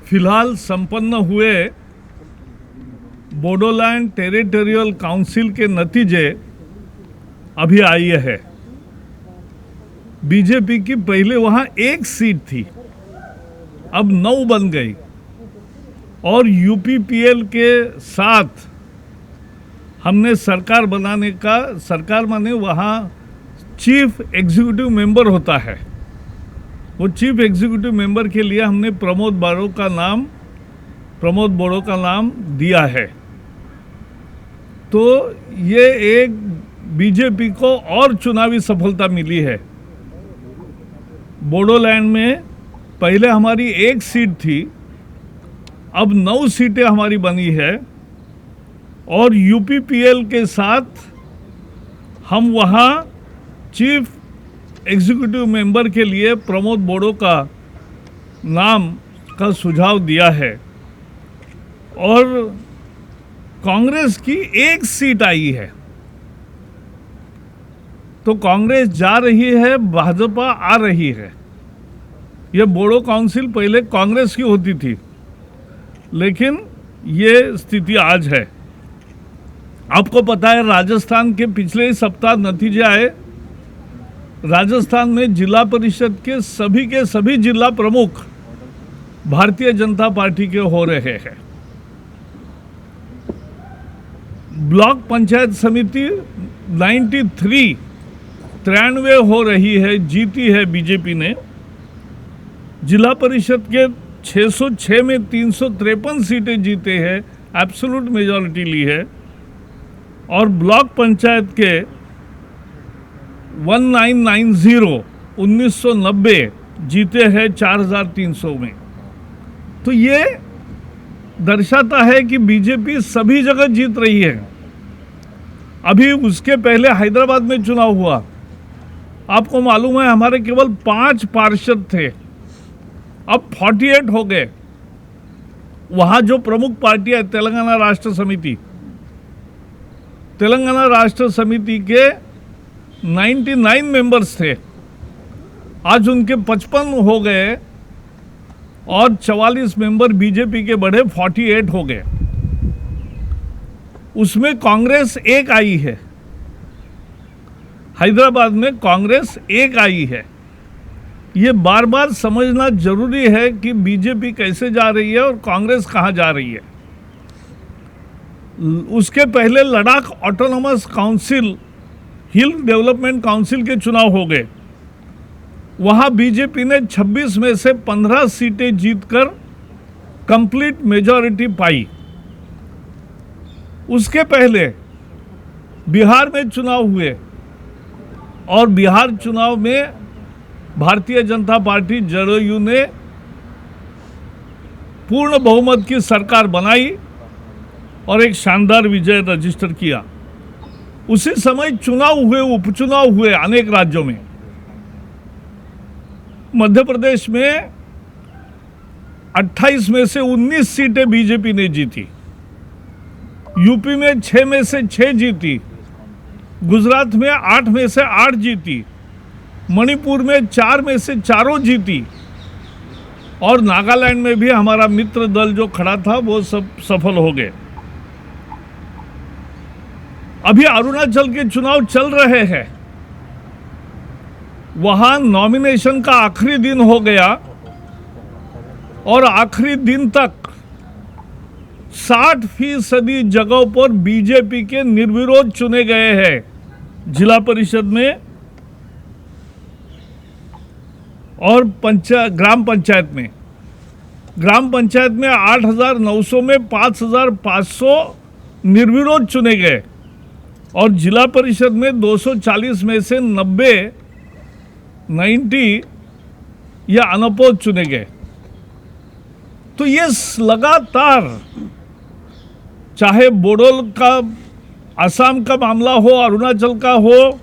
फिलहाल संपन्न हुए बोडोलैंड टेरिटोरियल काउंसिल के नतीजे अभी आई है। बीजेपी की पहले वहाँ 1 सीट थी, अब 9 बन गई और यूपीपीएल के साथ हमने सरकार बनाने का, सरकार माने वहाँ चीफ एग्जीक्यूटिव मेंबर होता है, वो चीफ एग्जीक्यूटिव मेंबर के लिए हमने प्रमोद बोड़ो का नाम दिया है। तो ये एक बीजेपी को और चुनावी सफलता मिली है। बोडोलैंड में पहले हमारी 1 सीट थी, अब 9 सीटें हमारी बनी है और यूपीपीएल के साथ हम वहाँ चीफ एग्जीक्यूटिव मेंबर के लिए प्रमोद बोड़ो का नाम का सुझाव दिया है और कांग्रेस की 1 सीट आई है। तो कांग्रेस जा रही है, भाजपा आ रही है। ये बोडो काउंसिल पहले कांग्रेस की होती थी, लेकिन ये स्थिति आज है। आपको पता है राजस्थान के पिछले ही सप्ताह नतीजे आए। राजस्थान में जिला परिषद के सभी जिला प्रमुख भारतीय जनता पार्टी के हो रहे हैं। ब्लॉक पंचायत समिति 93 हो रही है, जीती है बीजेपी ने। जिला परिषद के 606 में 353 सीटें जीते हैं, एब्सोल्यूट मेजॉरिटी ली है। और ब्लॉक पंचायत के 1990 जीते हैं 4300 में। तो ये दर्शाता है कि बीजेपी सभी जगह जीत रही है। अभी उसके पहले हैदराबाद में चुनाव हुआ, आपको मालूम है हमारे केवल 5 पार्षद थे, अब 48 हो गए। वहाँ जो प्रमुख पार्टी है तेलंगाना राष्ट्र समिति के 99 मेंबर्स थे, आज उनके 55 हो गए और 44 मेंबर बीजेपी के बढ़े 48 हो गए। उसमें कांग्रेस 1 आई है, हैदराबाद में कांग्रेस 1 आई है। ये बार बार समझना जरूरी है कि बीजेपी कैसे जा रही है और कांग्रेस कहाँ जा रही है। उसके पहले लद्दाख ऑटोनोमस काउंसिल, हिल डेवलपमेंट काउंसिल के चुनाव हो गए। वहाँ बीजेपी ने 26 में से 15 सीटें जीतकर कंप्लीट मेजॉरिटी पाई। उसके पहले बिहार में चुनाव हुए और बिहार चुनाव में भारतीय जनता पार्टी जदयू ने पूर्ण बहुमत की सरकार बनाई और एक शानदार विजय रजिस्टर किया। उसी समय चुनाव हुए, उपचुनाव हुए अनेक राज्यों में। मध्य प्रदेश में 28 में से 19 सीटें बीजेपी ने जीती, यूपी में 6 में से 6 जीती, गुजरात में 8 में से 8 जीती, मणिपुर में 4 में से 4 जीती और नागालैंड में भी हमारा मित्र दल जो खड़ा था वो सब सफल हो गए। अभी अरुणाचल के चुनाव चल रहे हैं, वहां नॉमिनेशन का आखिरी दिन हो गया और आखिरी दिन तक 60% जगहों पर बीजेपी के निर्विरोध चुने गए हैं जिला परिषद में और ग्राम पंचायत में 8,900 में 5,500 निर्विरोध चुने गए और जिला परिषद में 240 में से 90 या अनपोज चुने गए। तो ये लगातार, चाहे बोडोल का असम का मामला हो, अरुणाचल का हो,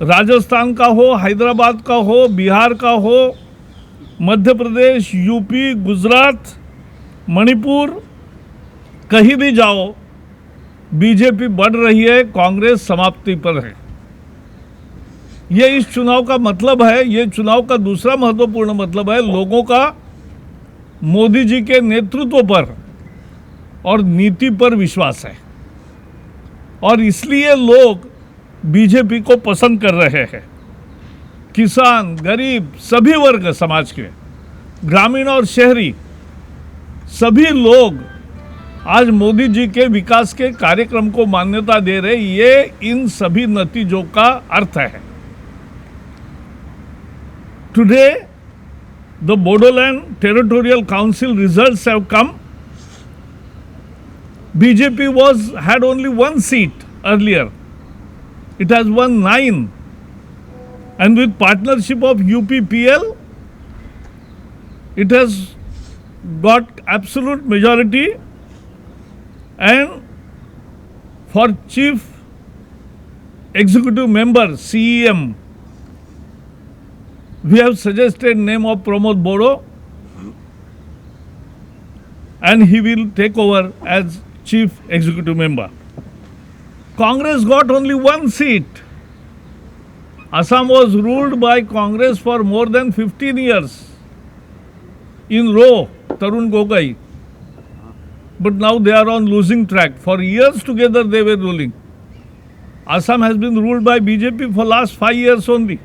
राजस्थान का हो, हैदराबाद का हो, बिहार का हो, मध्य प्रदेश, यूपी, गुजरात, मणिपुर, कहीं भी जाओ बीजेपी बढ़ रही है, कांग्रेस समाप्ति पर है। ये इस चुनाव का मतलब है। ये चुनाव का दूसरा महत्वपूर्ण मतलब है लोगों का मोदी जी के नेतृत्व पर और नीति पर विश्वास है और इसलिए लोग बीजेपी को पसंद कर रहे हैं। किसान, गरीब, सभी वर्ग समाज के, ग्रामीण और शहरी, सभी लोग आज मोदी जी के विकास के कार्यक्रम को मान्यता दे रहे। ये इन सभी नतीजों का अर्थ है। Today the Bodoland territorial council results have come. BJP had only one seat earlier. It has won 9, and with partnership of UPPL, it has got absolute majority. And for chief executive member (CEM), we have suggested name of Pramod Bodo, and he will take over as chief executive member. Congress got only one seat. Assam was ruled by Congress for more than 15 years in row, Tarun Gogoi. But now they are on losing track. For years together they were ruling. Assam has been ruled by BJP for last 5 years only.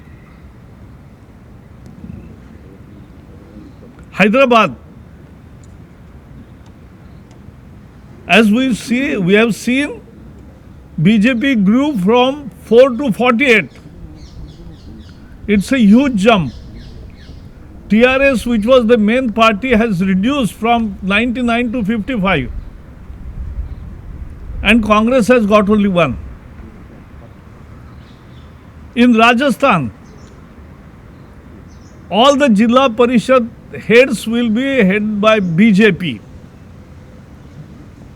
Hyderabad, as we have seen, BJP grew from 4 to 48. It's a huge jump. TRS, which was the main party, has reduced from 99 to 55. And Congress has got only one. In Rajasthan, all the Jilla Parishad heads will be headed by BJP.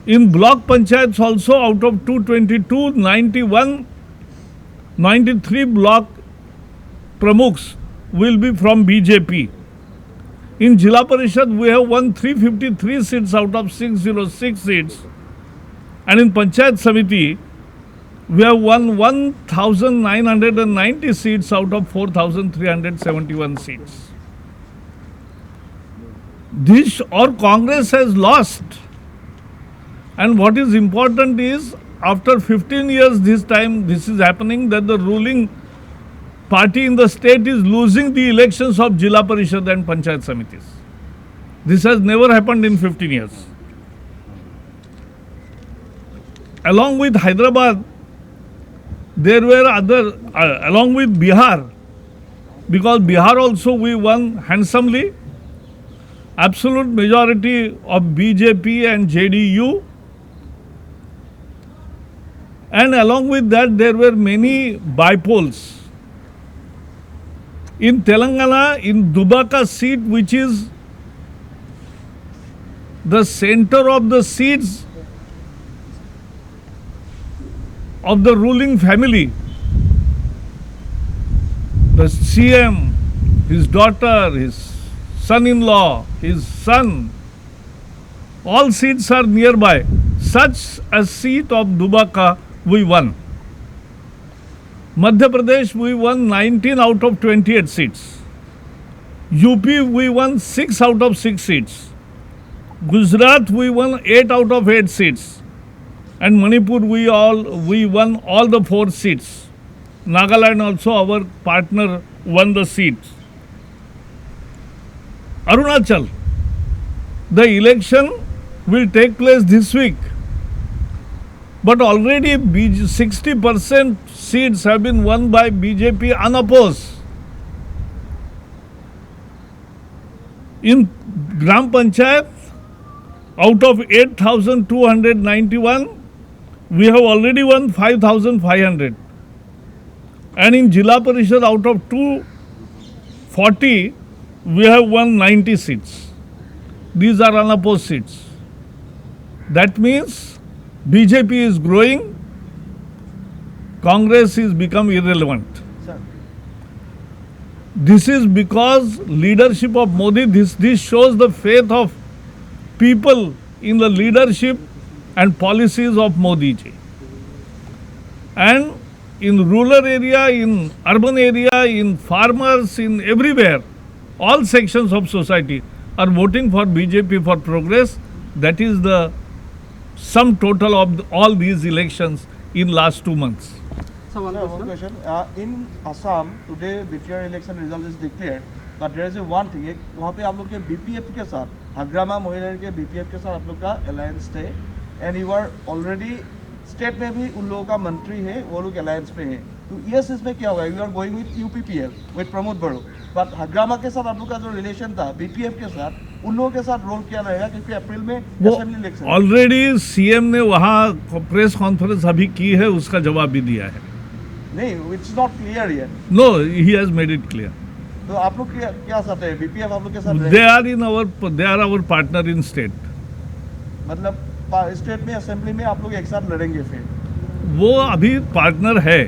In block panchayats also, out of 222, 93 block pramukhs will be from BJP. In Jilla Parishad, we have won 353 seats out of 606 seats. And in Panchayat Samiti, we have won 1,990 seats out of 4,371 seats. This or Congress has lost. And what is important is, after 15 years this time, this is happening, that the ruling party in the state is losing the elections of Jilla Parishad and Panchayat Samitis. This has never happened in 15 years. Along with Hyderabad, there were other, along with Bihar, because Bihar also we won handsomely, absolute majority of BJP and JDU. And along with that, there were many bipolls. In Telangana, in Dubaka seat, which is the center of the seats of the ruling family, the CM, his daughter, his son-in-law, his son, all seats are nearby. Such a seat of Dubaka we won. Madhya Pradesh, we won 19 out of 28 seats. UP, we won 6 out of 6 seats. Gujarat, we won 8 out of 8 seats. And Manipur, we won all the 4 seats. Nagaland also, our partner, won the seats. Arunachal, the election will take place this week. But already 60% seats have been won by BJP unopposed. In Gram Panchayat, out of 8,291, we have already won 5,500. And in Jilla Parishad, out of 240, we have won 90 seats. These are unopposed seats. That means BJP is growing, Congress is become irrelevant. Sir. This is because leadership of Modi, this shows the faith of people in the leadership and policies of Modi ji. And in rural area, in urban area, in farmers, in everywhere, all sections of society, are voting for BJP for progress. That is the sum total of all these elections in last 2 months. So one question. In Assam today, BTR election result is declared, but there is a one thing. वहाँ पे आप लोग के BPF के साथ, हग्रामा मोहिलर के BPF के साथ आप लोग का alliance थे, and you are already state में भी उन लोगों का मंत्री है, वो लोग alliance पे हैं. तो yes इसमें क्या होगा? You are going with UPPL with Pramod Baro, but Hagrama के साथ आप लोग का जो relation था BPF के साथ, उन लोगों के साथ रोल क्या रहेगा? क्योंकि अप्रैल में असेंबली इलेक्शन. ऑलरेडी सीएम ने वहाँ प्रेस कॉन्फ्रेंस अभी की है, उसका जवाब भी दिया है. नहीं, it's not clear yet. No, he has made it clear. तो आप लोग क्या चाहते हैं? बीपीएफ आप लोग के साथ they are our partner in state. मतलब स्टेट में असेंबली में आप लोग एक साथ लड़ेंगे फिर? वो अभी पार्टनर है.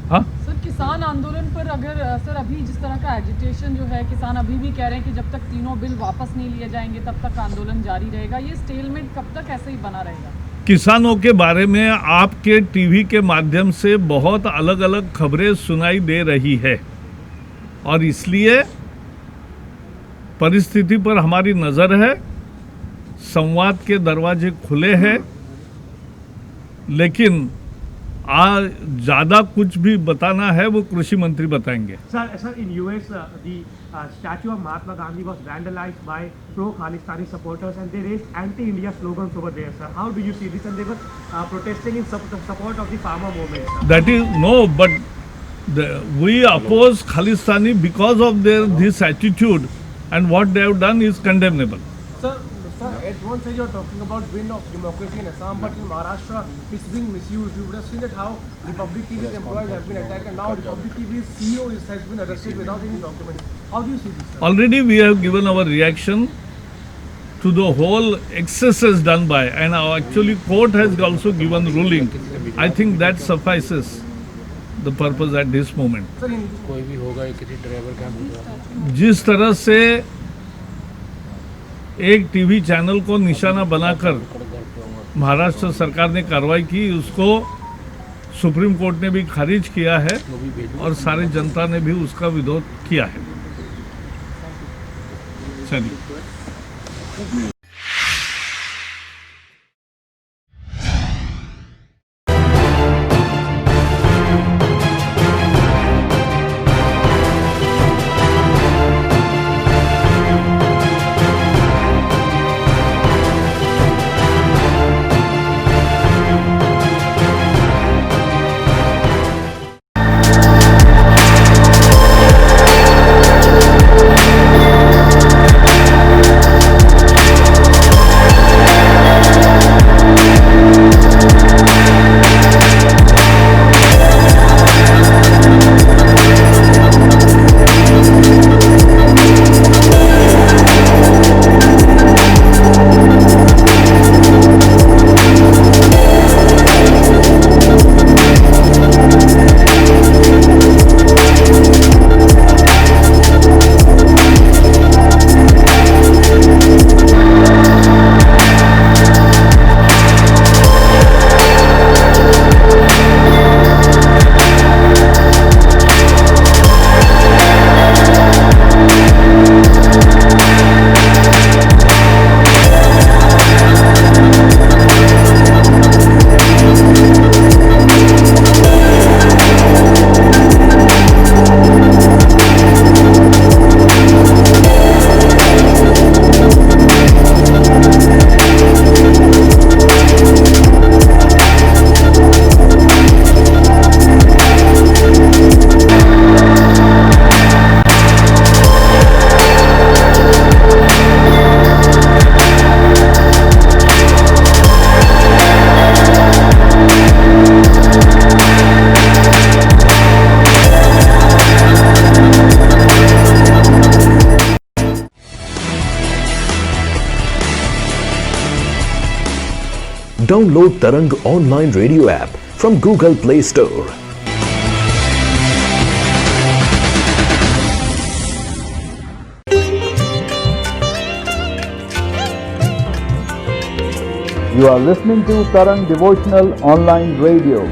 हाँ सर, किसान आंदोलन पर अगर सर अभी जिस तरह का एजिटेशन जो है, किसान अभी भी कह रहे हैं कि जब तक तीनों बिल वापस नहीं लिए जाएंगे तब तक आंदोलन जारी रहेगा. ये स्टेलमेंट कब तक ऐसे ही बना रहेगा? किसानों के बारे में आपके टीवी के माध्यम से बहुत अलग अलग खबरें सुनाई दे रही है और इसलिए परिस्थिति पर हमारी नज़र है. संवाद के दरवाजे खुले हैं, लेकिन ज़्यादा कुछ भी बताना है वो कृषि मंत्री बताएंगे. Sir, in US, the statue of Mahatma Gandhi was vandalized by pro-Khalistani supporters, and they raised anti-India slogans over there, sir. How do you see this? And they were protesting in support of the farmer movement, sir. That is no, but we oppose Khalistani because of this attitude, and what they have done is condemnable. Sir, at one side you are talking about win of democracy in Assam, but in Maharashtra it's being misused. You would have seen that how Republic TV's employees have been attacked, and now Republic TV's CEO has been arrested without any documents. How do you see this, sir? Already we have given our reaction to the whole excesses done by, and our actually court has also given ruling. I think that suffices the purpose at this moment. Sir, in कोई भी होगा किसी driver का जिस तरह से एक TV channel को निशाना बनाकर महाराष्ट्र सरकार ने कार्रवाई की, उसको सुप्रीम कोर्ट ने भी खारिज किया है और सारी जनता ने भी उसका विरोध किया है. चलिए. Download Tarang online radio app from Google Play Store. You are listening to Tarang Devotional Online Radio.